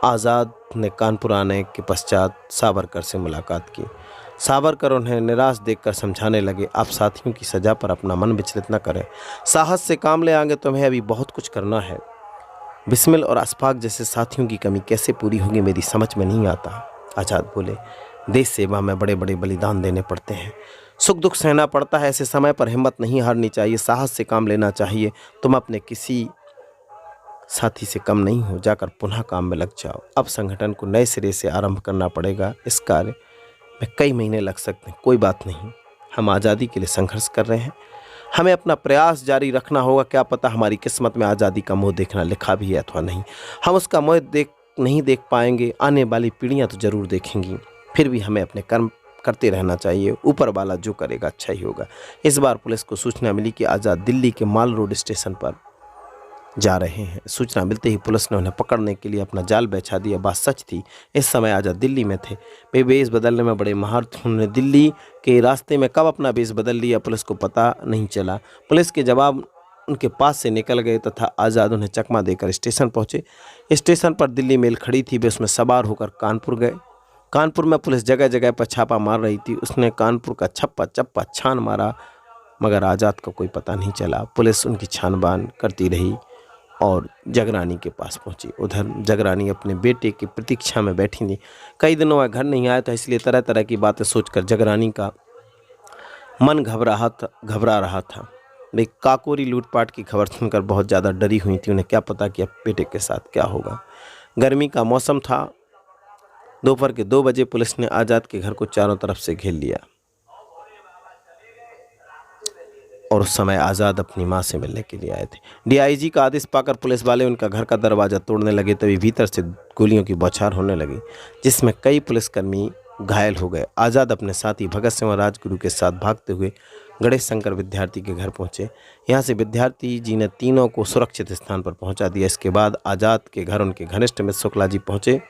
आज़ाद ने कानपुर आने के पश्चात सावरकर से मुलाकात की। सावरकर उन्हें निराश देखकर समझाने लगे, आप साथियों की सज़ा पर अपना मन विचलित न करें, साहस से काम ले आएंगे, तुम्हें अभी बहुत कुछ करना है। बिस्मिल और अशफाक जैसे साथियों की कमी कैसे पूरी होगी मेरी समझ में नहीं आता। आज़ाद बोले, देश सेवा में बड़े बड़े बलिदान देने पड़ते हैं, सुख दुख सहना पड़ता है। ऐसे समय पर हिम्मत नहीं हारनी चाहिए, साहस से काम लेना चाहिए। तुम अपने किसी साथी से कम नहीं हो, जाकर पुनः काम में लग जाओ। अब संगठन को नए सिरे से आरंभ करना पड़ेगा, इस कार्य में कई महीने लग सकते हैं। कोई बात नहीं, हम आज़ादी के लिए संघर्ष कर रहे हैं, हमें अपना प्रयास जारी रखना होगा। क्या पता हमारी किस्मत में आज़ादी का मुँह देखना लिखा भी है अथवा नहीं। हम उसका मुँह नहीं देख पाएंगे, आने वाली पीढ़ियाँ तो जरूर देखेंगी। फिर भी हमें अपने कर्म करते रहना चाहिए, ऊपर वाला जो करेगा अच्छा ही होगा। इस बार पुलिस को सूचना मिली कि आज़ाद दिल्ली के माल रोड स्टेशन पर जा रहे हैं। सूचना मिलते ही पुलिस ने उन्हें पकड़ने के लिए अपना जाल बिछा दिया। बात सच थी, इस समय आज़ाद दिल्ली में थे। वे बेस बदलने में बड़े माहिर थे। उन्होंने दिल्ली के रास्ते में कब अपना बेस बदल लिया पुलिस को पता नहीं चला। पुलिस के जवाब उनके पास से निकल गए तथा आज़ाद उन्हें चकमा देकर स्टेशन पहुंचे। स्टेशन पर दिल्ली मेल खड़ी थी, वे उसमें सवार होकर कानपुर गए। कानपुर में पुलिस जगह जगह पर छापा मार रही थी। उसने कानपुर का छप्पा चप्पा छान मारा, मगर आज़ाद का कोई पता नहीं चला। पुलिस उनकी छानबान करती रही और जगरानी के पास पहुंची। उधर जगरानी अपने बेटे की प्रतीक्षा में बैठी थी। कई दिनों वह घर नहीं आया था, इसलिए तरह तरह की बातें सोचकर जगरानी का मन घबरा रहा था। वे काकोरी लूटपाट की खबर सुनकर बहुत ज़्यादा डरी हुई थी। उन्हें क्या पता कि अब बेटे के साथ क्या होगा। गर्मी का मौसम था। दोपहर के 2 बजे पुलिस ने आज़ाद के घर को चारों तरफ से घेर लिया और उस समय आज़ाद अपनी मां से मिलने के लिए आए थे। डीआईजी का आदेश पाकर पुलिस वाले उनका घर का दरवाज़ा तोड़ने लगे, तभी भीतर से गोलियों की बौछार होने लगी, जिसमें कई पुलिसकर्मी घायल हो गए। आज़ाद अपने साथी भगत सिंह और राजगुरु के साथ भागते हुए गणेश शंकर विद्यार्थी के घर पहुंचे। यहाँ से विद्यार्थी जी ने तीनों को सुरक्षित स्थान पर पहुंचा दिया। इसके बाद आज़ाद के घर उनके घनिष्ठ मित्र शुक्ला जी पहुँचे।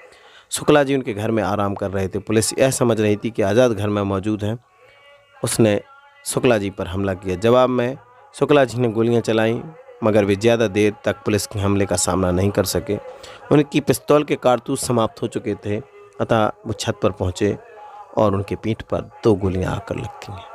शुक्ला जी उनके घर में आराम कर रहे थे। पुलिस यह समझ रही थी कि आज़ाद घर में मौजूद हैं। उसने शुक्ला जी पर हमला किया। जवाब में शुक्ला जी ने गोलियां चलाईं, मगर वे ज़्यादा देर तक पुलिस के हमले का सामना नहीं कर सके। उनकी पिस्तौल के कारतूस समाप्त हो चुके थे, अतः वो छत पर पहुंचे और उनके पीठ पर 2 गोलियां आकर लग गईं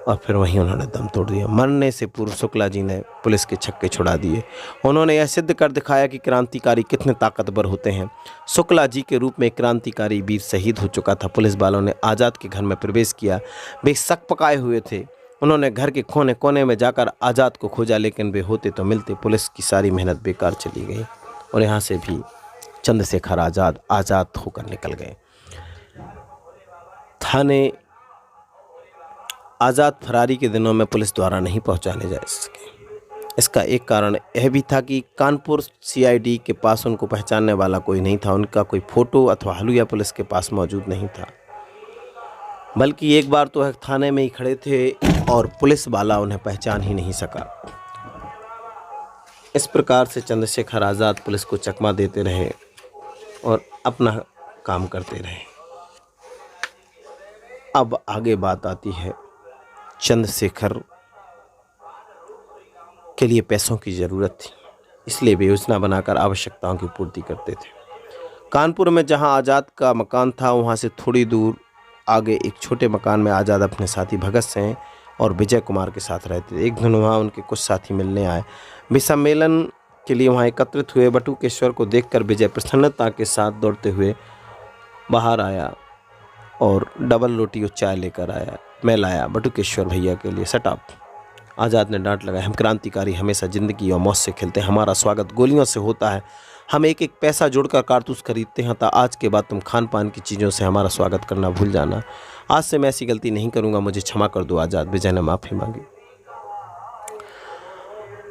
और फिर वहीं उन्होंने दम तोड़ दिया। मरने से पूर्व शुक्ला जी ने पुलिस के छक्के छुड़ा दिए। उन्होंने यह सिद्ध कर दिखाया कि क्रांतिकारी कितने ताकतवर होते हैं। शुक्ला जी के रूप में क्रांतिकारी वीर शहीद हो चुका था। पुलिस वालों ने आज़ाद के घर में प्रवेश किया। वे शक पकाए हुए थे। उन्होंने घर के कोने कोने में जाकर आज़ाद को खोजा, लेकिन वे होते तो मिलते। पुलिस की सारी मेहनत बेकार चली गई और यहाँ से भी चंद्रशेखर आज़ाद होकर निकल गए। थाने आज़ाद फरारी के दिनों में पुलिस द्वारा नहीं पहुंचाने जा सके। इसका एक कारण यह भी था कि कानपुर सीआईडी के पास उनको पहचानने वाला कोई नहीं था। उनका कोई फोटो अथवा हलुया पुलिस के पास मौजूद नहीं था। बल्कि एक बार तो थाने में ही खड़े थे और पुलिस वाला उन्हें पहचान ही नहीं सका। इस प्रकार से चंद्रशेखर आज़ाद पुलिस को चकमा देते रहे और अपना काम करते रहे। अब आगे बात आती है, चंद्रशेखर के लिए पैसों की ज़रूरत थी, इसलिए वे योजना बनाकर आवश्यकताओं की पूर्ति करते थे। कानपुर में जहां आज़ाद का मकान था वहां से थोड़ी दूर आगे एक छोटे मकान में आज़ाद अपने साथी भगत सिंह और विजय कुमार के साथ रहते थे। एक दिन वहाँ उनके कुछ साथी मिलने आए। वे सम्मेलन के लिए वहाँ एकत्रित हुए। बटुकेश्वर को देखकर विजय प्रसन्नता के साथ दौड़ते हुए बाहर आया और डबल रोटी और चाय लेकर आया। मैं लाया बटुकेश्वर भैया के लिए। सट अप। आज़ाद ने डांट लगाई। हम क्रांतिकारी हमेशा ज़िंदगी और मौत से खेलते हैं। हमारा स्वागत गोलियों से होता है। हम एक एक पैसा जोड़कर कारतूस खरीदते हैं। तो आज के बाद तुम खान पान की चीज़ों से हमारा स्वागत करना भूल जाना। आज से मैं ऐसी गलती नहीं करूँगा, मुझे क्षमा कर दो आज़ाद। विजय ने माफ़ी मांगी।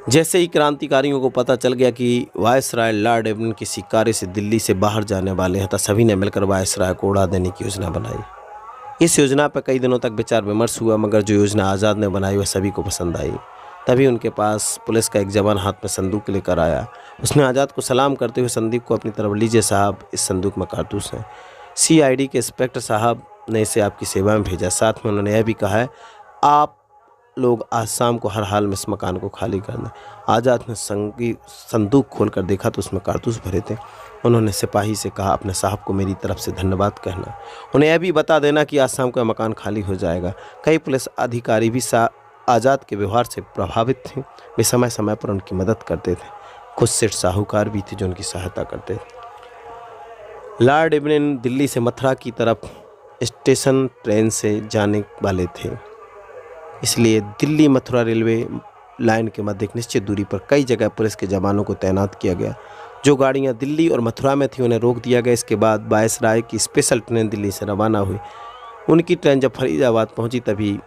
जैसे ही क्रांतिकारियों को पता चल गया कि वायसराय लॉर्ड इरविन किसी कार्य से दिल्ली से बाहर जाने वाले हैं, तो सभी ने मिलकर वायसराय को उड़ा देने की योजना बनाई। इस योजना पर कई दिनों तक विचार विमर्श हुआ, मगर जो योजना आज़ाद ने बनाई वह सभी को पसंद आई। तभी उनके पास पुलिस का एक जवान हाथ में संदूक लेकर आया। उसने आज़ाद को सलाम करते हुए संदूक को अपनी तरफ, लीजिए साहब, इस संदूक में कारतूस हैं। CID के इंस्पेक्टर साहब ने इसे आपकी सेवा में भेजा। साथ में उन्होंने यह भी कहा है, आप लोग आज शाम को हर हाल में इस मकान को खाली कर दें। आज़ाद ने संदूक खोलकर देखा तो उसमें कारतूस भरे थे। उन्होंने सिपाही से कहा, अपने साहब को मेरी तरफ से धन्यवाद कहना। उन्हें यह भी बता देना कि आज शाम को मकान खाली हो जाएगा। कई पुलिस अधिकारी भी आज़ाद के व्यवहार से प्रभावित थे। वे समय समय पर उनकी मदद करते थे। कुछ सेठ साहूकार भी थे जो उनकी सहायता करते थे। लॉर्ड इरविन दिल्ली से मथुरा की तरफ स्टेशन ट्रेन से जाने वाले थे, इसलिए दिल्ली मथुरा रेलवे लाइन के मध्य एक निश्चित दूरी पर कई जगह पुलिस के जवानों को तैनात किया गया। जो गाड़ियां दिल्ली और मथुरा में थी उन्हें रोक दिया गया। इसके बाद वायसराय की स्पेशल ट्रेन दिल्ली से रवाना हुई। उनकी ट्रेन जब फरीदाबाद पहुंची तभी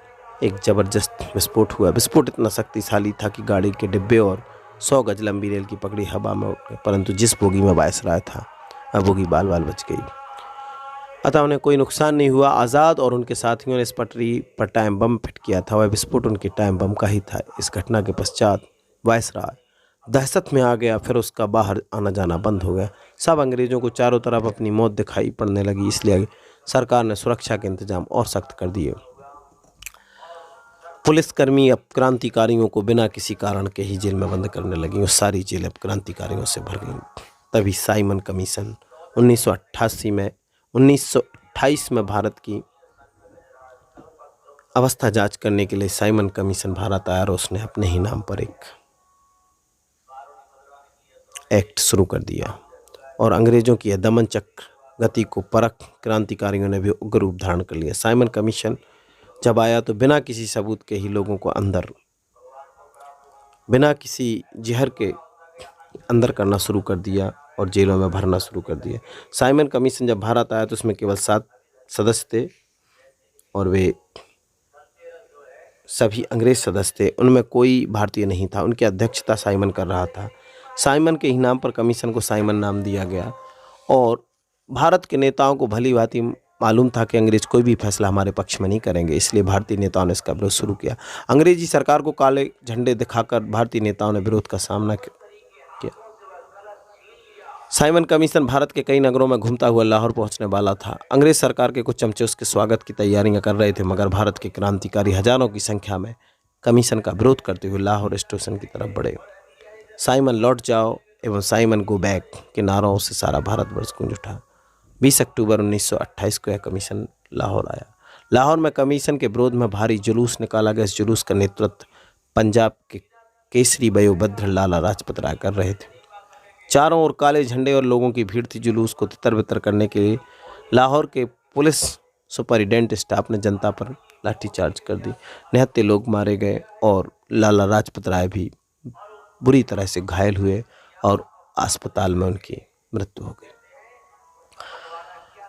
एक ज़बरदस्त विस्फोट हुआ। विस्फोट इतना शक्तिशाली था कि गाड़ी के डिब्बे और 100 गज लंबी रेल की पगड़ी हवा में उड़ गई, परंतु जिस बोगी में वायसराय था वह बोगी बाल बाल बच गई। अतः उन्हें कोई नुकसान नहीं हुआ। आज़ाद और उनके साथियों ने इस पटरी पर टाइम बम फिट किया था। वह विस्फोट उनके टाइम बम का ही था। इस घटना के पश्चात वायसराय दहशत में आ गया। फिर उसका बाहर आना जाना बंद हो गया। सब अंग्रेज़ों को चारों तरफ अपनी मौत दिखाई पड़ने लगी, इसलिए सरकार ने सुरक्षा के इंतजाम और सख्त कर दिए। पुलिसकर्मी अब क्रांतिकारियों को बिना किसी कारण के ही जेल में बंद करने लगी और सारी जेल अब क्रांतिकारियों से भर गई। तभी साइमन कमीशन 1928 में भारत की अवस्था जांच करने के लिए साइमन कमीशन भारत आया और उसने अपने ही नाम पर एक एक्ट शुरू कर दिया और अंग्रेजों की दमन चक्र गति को परख क्रांतिकारियों ने भी उग्र रूप धारण कर लिया। साइमन कमीशन जब आया तो बिना किसी सबूत के ही लोगों को अंदर, बिना किसी जहर के अंदर करना शुरू कर दिया और जेलों में भरना शुरू कर दिया। साइमन कमीशन जब भारत आया तो उसमें केवल 7 सदस्य थे और वे सभी अंग्रेज सदस्य थे। उनमें कोई भारतीय नहीं था। उनकी अध्यक्षता साइमन कर रहा था। साइमन के ही नाम पर कमीशन को साइमन नाम दिया गया और भारत के नेताओं को भली भांति मालूम था कि अंग्रेज कोई भी फैसला हमारे पक्ष में नहीं करेंगे, इसलिए भारतीय नेताओं ने इसका विरोध शुरू किया। अंग्रेजी सरकार को काले झंडे दिखाकर भारतीय नेताओं ने विरोध का सामना किया। साइमन कमीशन भारत के कई नगरों में घूमता हुआ लाहौर पहुंचने वाला था। अंग्रेज सरकार के कुछ चमचे उसके स्वागत की तैयारियां कर रहे थे, मगर भारत के क्रांतिकारी हजारों की संख्या में कमीशन का विरोध करते हुए लाहौर स्टेशन की तरफ बढ़े। साइमन लौट जाओ एवं साइमन गो बैक के नारों से सारा भारतवर्ष गूंज उठा। 20 अक्टूबर 1928 को यह कमीशन लाहौर आया। लाहौर में कमीशन के विरोध में भारी जुलूस निकाला गया। इस जुलूस का नेतृत्व पंजाब के केसरी वयोवृद्ध लाला लाजपत राय कर रहे थे। चारों ओर काले झंडे और लोगों की भीड़ थी। जुलूस को तितर बितर करने के लिए लाहौर के पुलिस सुपरिटेंडेंट स्टाफ ने जनता पर लाठीचार्ज कर दी। निहत्थे लोग मारे गए और लाला लाजपत राय भी बुरी तरह से घायल हुए और अस्पताल में उनकी मृत्यु हो गई।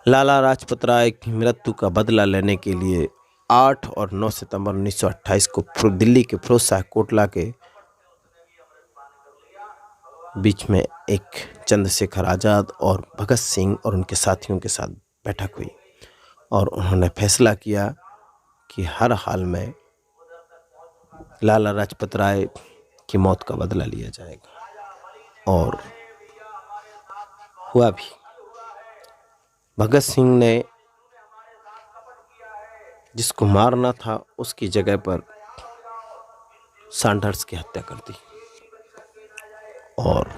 लाला लाजपत राय की मृत्यु का बदला लेने के लिए 8 और 9 सितंबर 1928 को दिल्ली के फिरोज शाह कोटला के बीच में एक चंद्रशेखर आज़ाद और भगत सिंह और उनके साथियों के साथ बैठक हुई और उन्होंने फैसला किया कि हर हाल में लाला लाजपत राय की मौत का बदला लिया जाएगा। और हुआ भी। भगत सिंह ने जिसको मारना था उसकी जगह पर सैंडर्स की हत्या कर दी और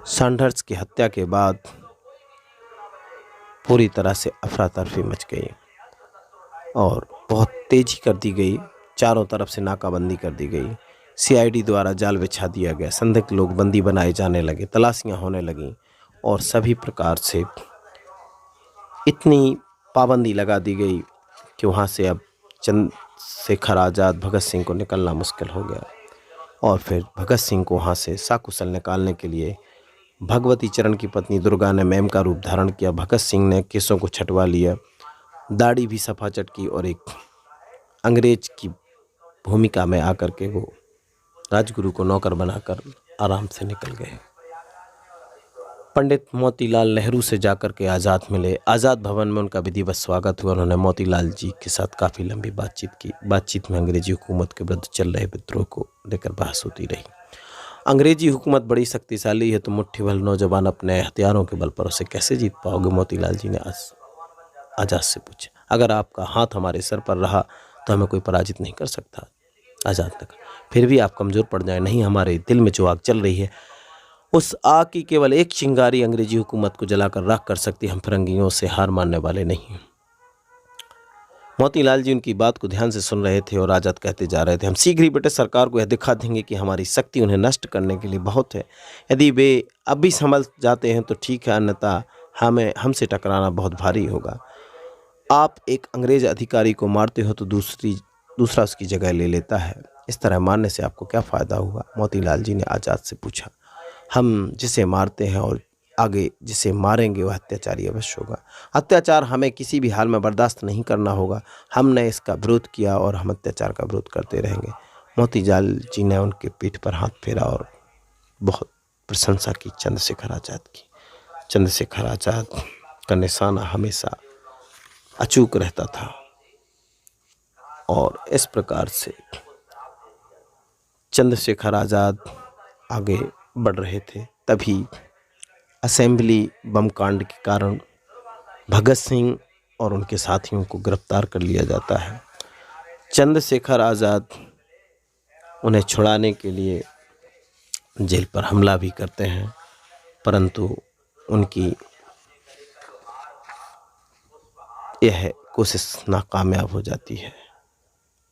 सैंडर्स की हत्या के बाद पूरी तरह से अफरा तफरी मच गई और बहुत तेजी कर दी गई। चारों तरफ से नाकाबंदी कर दी गई। सीआईडी द्वारा जाल बिछा दिया गया। संदिग्ध लोग बंदी बनाए जाने लगे। तलाशियां होने लगीं और सभी प्रकार से इतनी पाबंदी लगा दी गई कि वहाँ से अब चंद्रशेखर आज़ाद, भगत सिंह को निकलना मुश्किल हो गया। और फिर भगत सिंह को वहाँ से सकुशल निकालने के लिए भगवती चरण की पत्नी दुर्गा ने मैम का रूप धारण किया। भगत सिंह ने केसों को छटवा लिया, दाढ़ी भी सफा चटकी और एक अंग्रेज की भूमिका में आकर के वो राजगुरु को नौकर बनाकर आराम से निकल गए। पंडित मोतीलाल नेहरू से जाकर के आज़ाद मिले। आज़ाद भवन में उनका विधिवत स्वागत हुआ। उन्होंने मोतीलाल जी के साथ काफ़ी लंबी बातचीत की। बातचीत में अंग्रेजी हुकूमत के विरुद्ध चल रहे विद्रोह को लेकर बहस होती रही। अंग्रेजी हुकूमत बड़ी शक्तिशाली है तो मुट्ठी भर नौजवान अपने हथियारों के बल पर उसे कैसे जीत पाओगे? मोतीलाल जी ने आज़ाद से पूछा। अगर आपका हाथ हमारे सर पर रहा तो हमें कोई पराजित नहीं कर सकता। आज़ाद ने कहा, फिर भी आप कमज़ोर पड़ जाए नहीं, हमारे दिल में जो आग चल रही है उस आग की केवल एक चिंगारी अंग्रेजी हुकूमत को जलाकर राख कर सकती। हम फिरंगियों से हार मानने वाले नहीं। मोतीलाल जी उनकी बात को ध्यान से सुन रहे थे और आज़ाद कहते जा रहे थे, हम शीघ्र ही ब्रिटिश सरकार को यह दिखा देंगे कि हमारी शक्ति उन्हें नष्ट करने के लिए बहुत है। यदि वे अब भी संभल जाते हैं तो ठीक है, अन्यथा हमसे टकराना बहुत भारी होगा। आप एक अंग्रेज अधिकारी को मारते हो तो दूसरा उसकी जगह ले लेता है। इस तरह मारने से आपको क्या फ़ायदा हुआ? मोतीलाल जी ने आज़ाद से पूछा। हम जिसे मारते हैं और आगे जिसे मारेंगे वह अत्याचारी अवश्य होगा। अत्याचार हमें किसी भी हाल में बर्दाश्त नहीं करना होगा। हमने इसका विरोध किया और हम अत्याचार का विरोध करते रहेंगे। मोतीलाल जी ने उनके पीठ पर हाथ फेरा और बहुत प्रशंसा की चंद्रशेखर आज़ाद की। चंद्रशेखर आज़ाद का निशाना हमेशा अचूक रहता था और इस प्रकार से चंद्रशेखर आज़ाद आगे बढ़ रहे थे। तभी असेंबली बम कांड के कारण भगत सिंह और उनके साथियों को गिरफ्तार कर लिया जाता है। चंद्रशेखर आज़ाद उन्हें छुड़ाने के लिए जेल पर हमला भी करते हैं, परंतु उनकी यह कोशिश नाकामयाब हो जाती है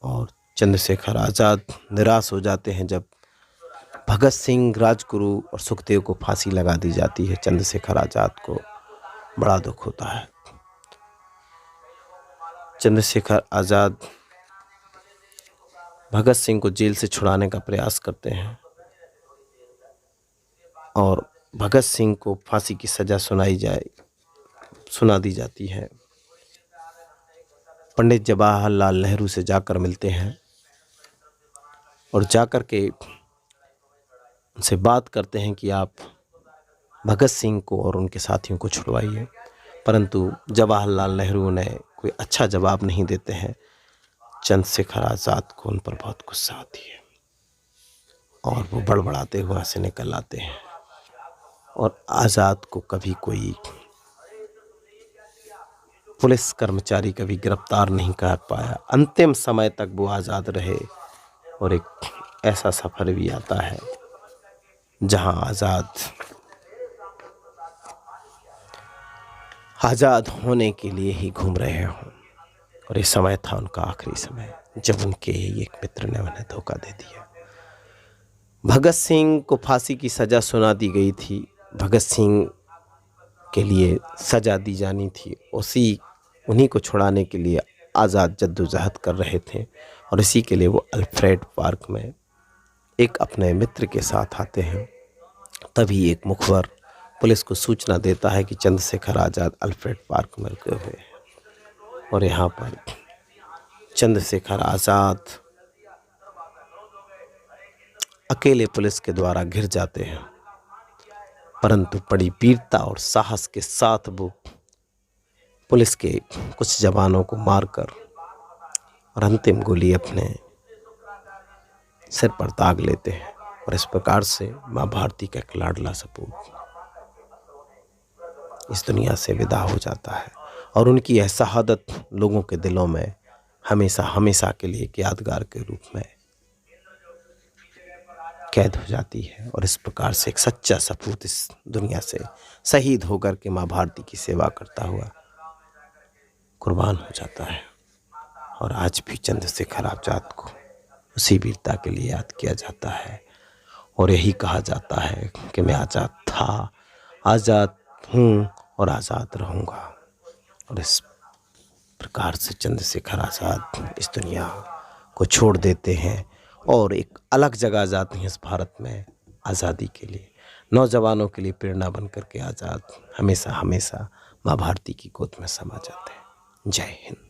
और चंद्रशेखर आज़ाद निराश हो जाते हैं जब भगत सिंह, राजगुरु और सुखदेव को फांसी लगा दी जाती है। चंद्रशेखर आज़ाद को बड़ा दुख होता है। चंद्रशेखर आज़ाद भगत सिंह को जेल से छुड़ाने का प्रयास करते हैं और भगत सिंह को फांसी की सज़ा सुना दी जाती है। पंडित जवाहरलाल नेहरू से जाकर मिलते हैं और जाकर के उनसे बात करते हैं कि आप भगत सिंह को और उनके साथियों को छुड़वाइए, परंतु जवाहरलाल नेहरू ने कोई अच्छा जवाब नहीं देते हैं। चंद्रशेखर आज़ाद को उन पर बहुत गुस्सा आती है और वो बड़बड़ाते हुए से निकल आते हैं और आज़ाद को कभी कोई पुलिस कर्मचारी कभी गिरफ्तार नहीं कर पाया। अंतिम समय तक वो आज़ाद रहे और एक ऐसा सफ़र भी आता है जहां आज़ाद होने के लिए ही घूम रहे हों और ये समय था उनका आखिरी समय जब उनके एक मित्र ने उन्हें धोखा दे दिया। भगत सिंह को फांसी की सज़ा सुना दी गई थी। भगत सिंह के लिए सज़ा दी जानी थी। उन्हीं को छुड़ाने के लिए आज़ाद जद्दोजहद कर रहे थे और इसी के लिए वो अल्फ्रेड पार्क में एक अपने मित्र के साथ आते हैं। तभी एक मुखबर पुलिस को सूचना देता है कि चंद्रशेखर आज़ाद अल्फ्रेड पार्क में रुके हुए हैं और यहाँ पर चंद्रशेखर आज़ाद अकेले पुलिस के द्वारा घिर जाते हैं, परंतु बड़ी वीरता और साहस के साथ वो पुलिस के कुछ जवानों को मारकर और अंतिम गोली अपने सिर पर दाग लेते हैं और इस प्रकार से माँ भारती का एक लाडला सपूत इस दुनिया से विदा हो जाता है और उनकी यह शहादत लोगों के दिलों में हमेशा हमेशा के लिए एक यादगार के रूप में कैद हो जाती है और इस प्रकार से एक सच्चा सपूत इस दुनिया से शहीद होकर के माँ भारती की सेवा करता हुआ कुर्बान हो जाता है। और आज भी चंद्रशेखर आज़ाद को उसी वीरता के लिए याद किया जाता है और यही कहा जाता है कि मैं आज़ाद था, आज़ाद हूँ और आज़ाद रहूँगा। और इस प्रकार से चंद्रशेखर आज़ाद इस दुनिया को छोड़ देते हैं और एक अलग जगह जाते हैं इस भारत में आज़ादी के लिए, नौजवानों के लिए प्रेरणा बन करके आज़ाद हमेशा हमेशा माँ भारती की गोद में समा जाते हैं। जय हिंद।